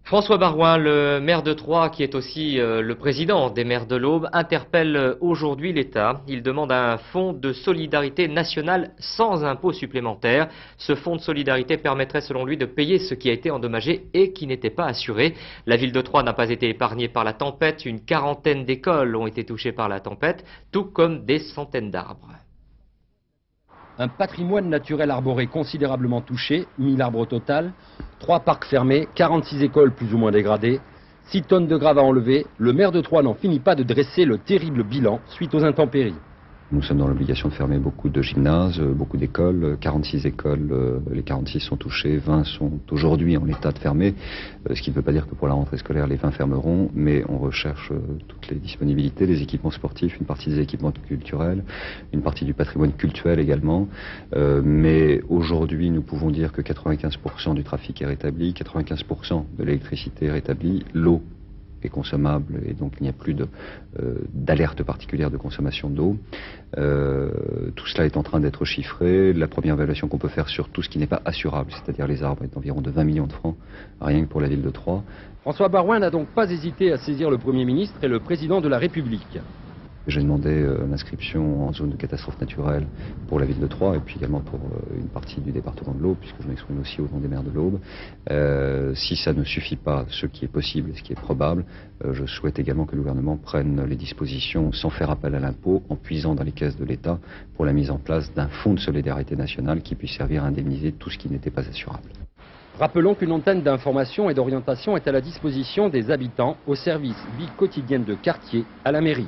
François Barouin, le maire de Troyes, qui est aussi le président des maires de l'Aube, interpelle aujourd'hui l'État. Il demande un fonds de solidarité nationale sans impôt supplémentaire. Ce fonds de solidarité permettrait selon lui de payer ce qui a été endommagé et qui n'était pas assuré. La ville de Troyes n'a pas été épargnée par la tempête. Une quarantaine d'écoles ont été touchées par la tempête, tout comme des centaines d'arbres. Un patrimoine naturel arboré considérablement touché, 1000 arbres au total, 3 parcs fermés, 46 écoles plus ou moins dégradées, 6 tonnes de graves à enlever. Le maire de Troyes n'en finit pas de dresser le terrible bilan suite aux intempéries. Nous sommes dans l'obligation de fermer beaucoup de gymnases, beaucoup d'écoles, 46 écoles, les 46 sont touchées, 20 sont aujourd'hui en état de fermer, ce qui ne veut pas dire que pour la rentrée scolaire les 20 fermeront, mais on recherche toutes les disponibilités, les équipements sportifs, une partie des équipements culturels, une partie du patrimoine cultuel également, mais aujourd'hui nous pouvons dire que 95% du trafic est rétabli, 95% de l'électricité est rétablie, l'eau est consommable et donc il n'y a plus d'alerte particulière de consommation d'eau. Tout cela est en train d'être chiffré. La première évaluation qu'on peut faire sur tout ce qui n'est pas assurable, c'est-à-dire les arbres, est d'environ de 20 millions de francs, rien que pour la ville de Troyes. François Barouin n'a donc pas hésité à saisir le Premier ministre et le Président de la République. J'ai demandé l'inscription en zone de catastrophe naturelle pour la ville de Troyes et puis également pour une partie du département de l'Aube, puisque je m'exprime aussi au nom des maires de l'Aube. Si ça ne suffit pas, ce qui est possible et ce qui est probable, je souhaite également que le gouvernement prenne les dispositions sans faire appel à l'impôt, en puisant dans les caisses de l'État pour la mise en place d'un fonds de solidarité nationale qui puisse servir à indemniser tout ce qui n'était pas assurable. Rappelons qu'une antenne d'information et d'orientation est à la disposition des habitants au service vie quotidienne de quartier à la mairie.